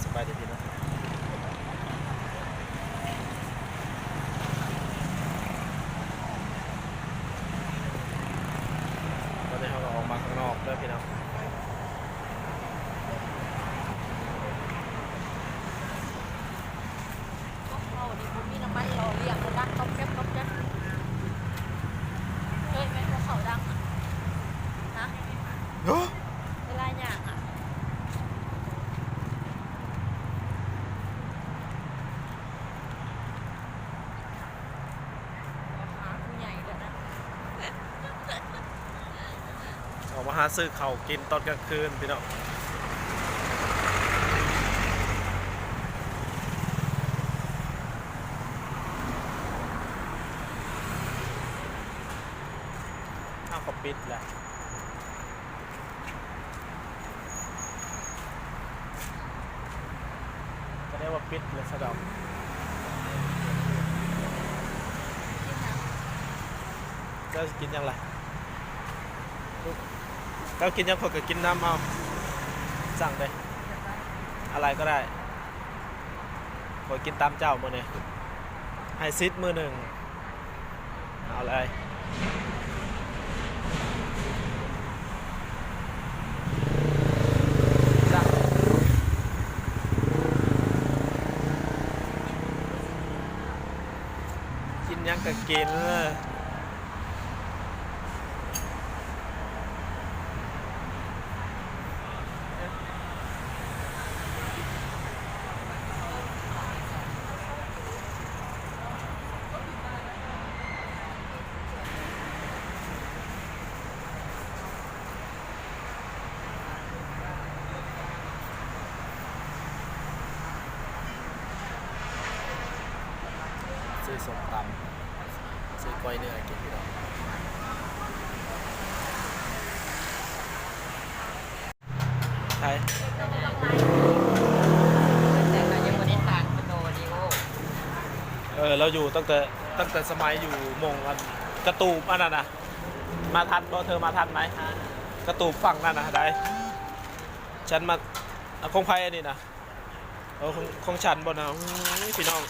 สบายดีพี่น้องตอนนี้เราออกมาข้างนอกด้วยพี่น้องเราดิผมมีน้ำมันหล่อเลี้ยงดังก๊อบแก๊บก๊อบแก๊บเคยไหมว่าเขาดังอ่ะฮะเวลาหยางอ่ะขาผู้ใหญ่เลยนะ ออกมาหาซื้อข้าวกินตอนกลางคืนพี่น้องข้าวก็ปิดแหละจะได้ว่าปิดเลยสะดอกจะกินยังไงเรากินยังพอกับกินน้ำเอาสั่งเลยอะไรก็ได้ขอกินตามเจ้ามือเนี่ยให้ซิดมือหนึ่งเอาเลยสั่งกินยังก็กินซื้อส้มตำซื้อก้อยเนื้อกินพี่น้องใช่แต่เรายังไม่ได้ทานคอนโดดิโอเราอยู่ตั้งแต่สมัยอยู่มงอันกระตูบอันนั้นนะมาทันบ่เธอมาทันไหมกระตูบฝั่งนั่นนะได้ฉันมาคงไพ่อันนี้นะของฉันบ่นะพี่น้อง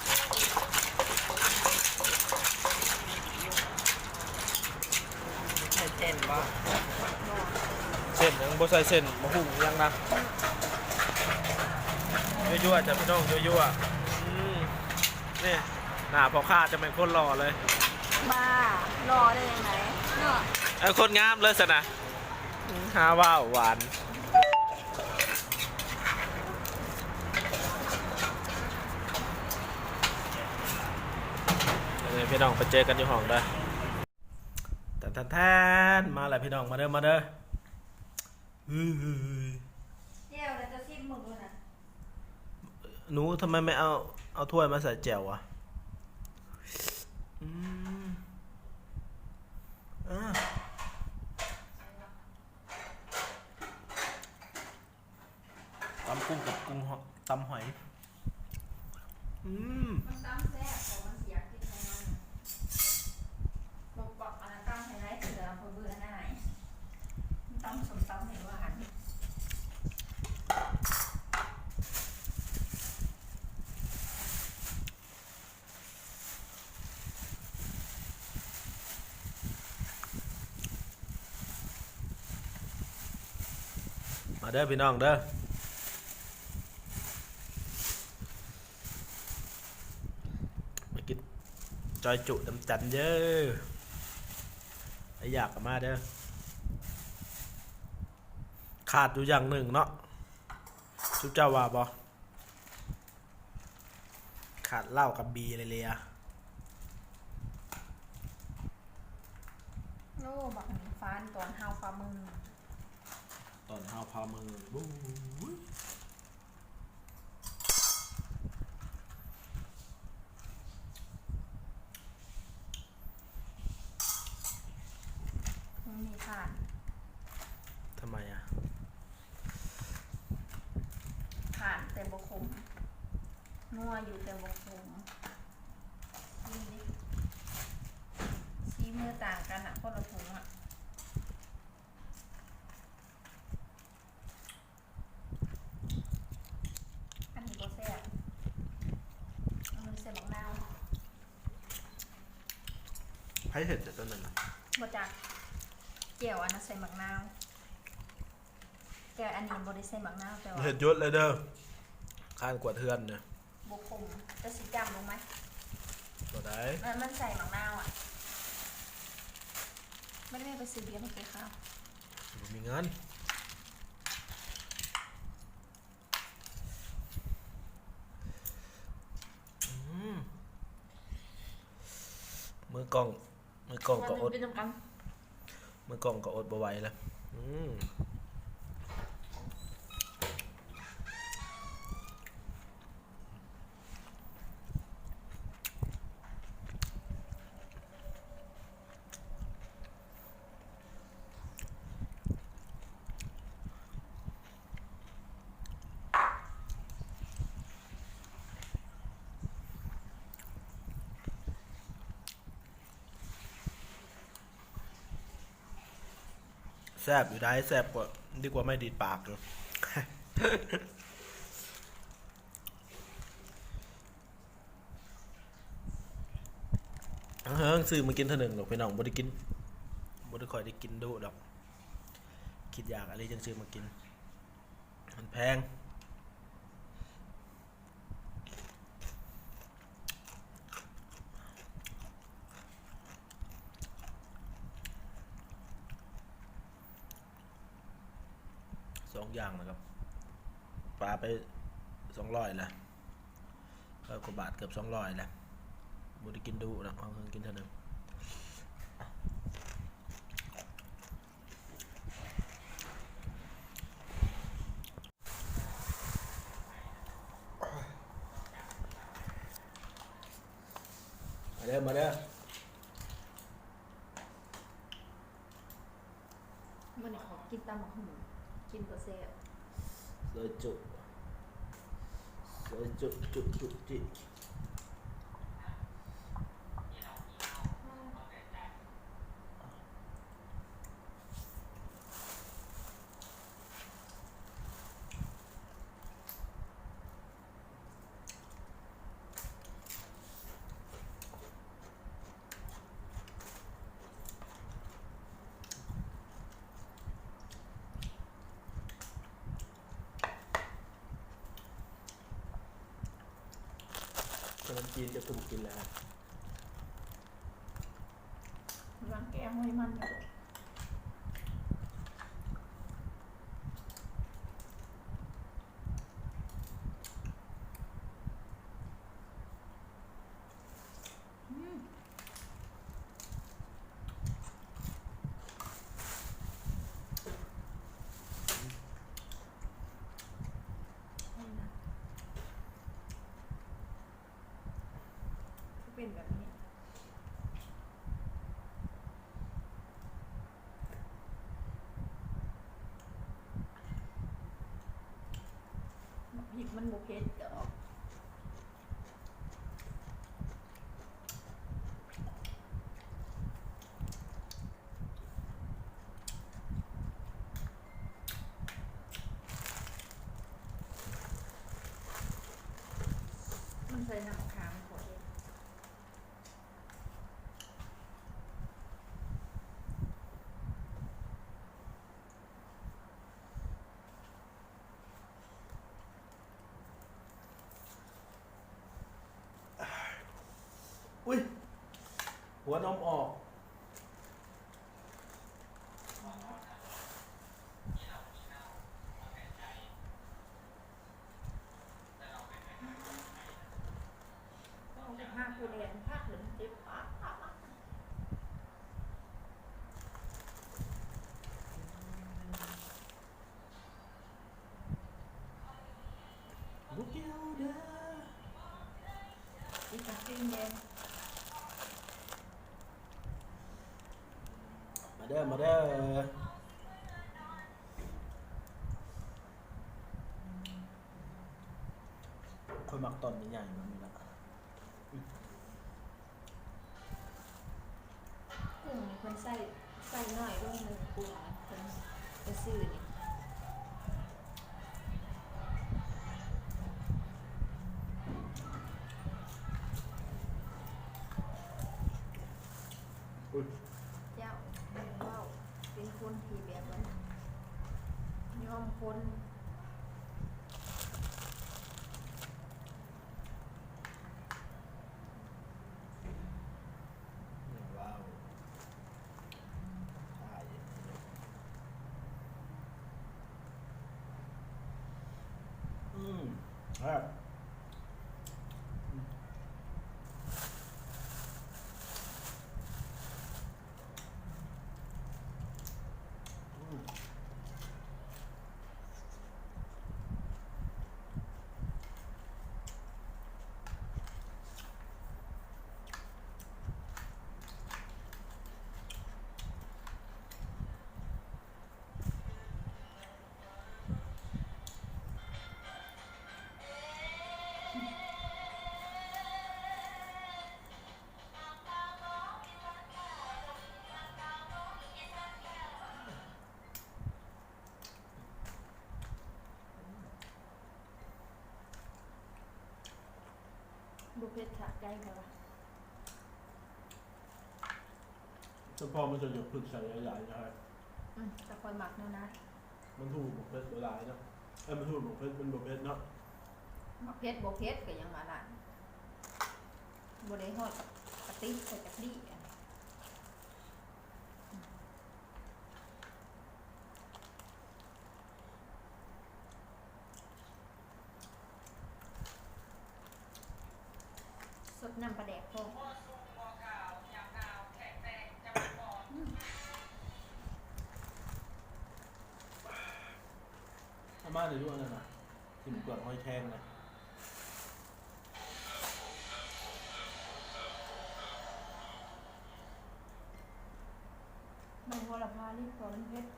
เส้นบ่เส้นยังบ่ใส่เส้นมะฮุ่งยังนะยั่วๆจ้ะพี่น้องยั่วๆนี่หน้าพ่อข้าจะเป็นคนหล่อเลยบ้ารอได้ยังไงเนาะคนงามเลยสินะฮาว้าวหวานพี่น้องไปเจอกันอยู่ห้องเด้อแทนมาเลยพี่น้องมาเด้อเดี๋ยวเราจะซิมมึงด้วยนะหนูทำไมไม่เอาถ้วยมาใส่แจ่วอ่ะตำกุ้งกับกุ้งตำหอยมันตั้มแซ่บแต่มันเสียกินไขมันบอกอันนั้นตั้มไฮไลท์เสือพอเบื่อหน่ายตั้มสมตั้มเห็นว่าหันมาเด้อพี่น้องเด้อมากินจอยจุดำจันเยอะไออยากมาเด้อขาดอยู่อย่างหนึ่งเนาะชุบเจ้าว่าบอขาดเหล้ากับบีเลยเลยอะโน่บักฟ้านตอนเฮาฟ้ามือตอนเฮาพามือบู๊มีผ่านทำไมอ่ะผ่านแต่บกคมนัวอยู่แต่บกคมนี่ดิชี้มือต่างกันอ่ะคนละถุงอ่ะอัน ให้เห็ดแต่ต้นนั้นนะ บ่จากเจียวอันนั้นใส่หมักนาวเจียวอันนี้บ่ได้ใส่หมักนาวแต่ว่า เห็ดยศเลยเด้อข้านกวาดเทือนเนี่ย บ่ขมจะสิจำลงไหม ก็ได้ มันใส่หมักนาวอ่ะไม่ได้ไปซื้อเบียร์มากินข้าว บ่มีเงินมือกล้องก็อด เป็นน้ำกัน มือกล้องก็อดบ่ไหวแล้วแซ่บอยู่ได้แซ่บกว่าดีกว่าไม่ดีดปากเลย เฮ้ยซื้อมากินเท่านึงหรอกพี่น้องบ่ได้กินบ่ได้ค่อยได้กินดุดอกคิดอยากอะไรจังซื้อมากินมันแพง2 อย่างนะครับปลาไป200แล้ว100 กว่าบาทเกือบ200แล้วบ่ได้กินดุนะเอาเพิ่งกินเท่านึงมาเด้อ มันขอกินตำบักหุ่งกินตัวเซ่บ ซอยจุจิขนมจีนจะตุ่มกินแล้ว รังแกงให้มันอยู่เป็นแบบนี้พริกมันบ่เผ็ดดอกมันใส่น้ำขามขอเอง อุ้ยหัวนมออกห้าคือแดงภาคเหลืองเจ็บปากบุกเดียวเด้อ อีกสักทีแดง มาเด้อค่อยมักตอนใหญ่ๆมันนี่ละ กุ้งนี่คนใส่หน่อยด้วยเลยกุ้งคนไปซื้อนี่ มข้น ว้าวใช่ครับ บุฟเฟ่ต์ขาไก่ค่ะ เฉพาะมันจะหยกผึกใส่ใหญ่ๆนะครับ แต่คนหมักเนาะนะ มันถูกบุกเพชรหลายเนาะมันถูกบุกเพชรเป็นบุกเพชรเนาะ หมักเพชรบ่เพชรก็ยังมาละบ่ได้ฮอดกะติใส่กะทิสดน้ำปลาแดกพอ อาม่าในยุคนั้นนะทิมเปลือกหอยแครงนะ ใบโหระพารีบพอมันเพชร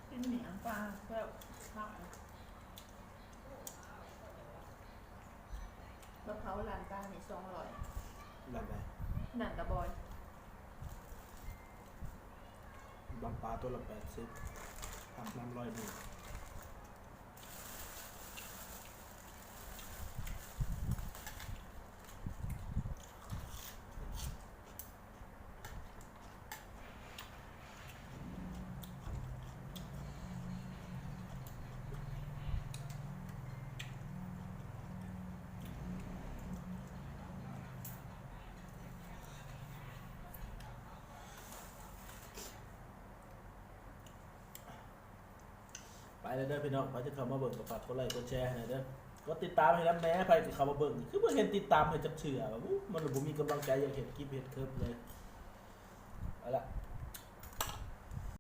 เป็นเหนียงปลาแบบผักมะพร้าวลานปลาเนี่ย200แบบไหน หนังกระบอย ลำปลาตัวละ80ผักน้ำ100 ไปเลยเด้อพี่น้องไปจะเข้ามาเบิ่งกับฝากกดไลค์กดแชร์ให้หน่อยเด้อก็ติดตามให้แล้วแม้ไปกับเข้ามาเบิ่งคือบ่เห็นติดตามให้จักเชื่อว่าอู้มันบ่มีกำลังใจอยากเห็นคลิปเฮ็ดเคิร์ฟเลยเอาละ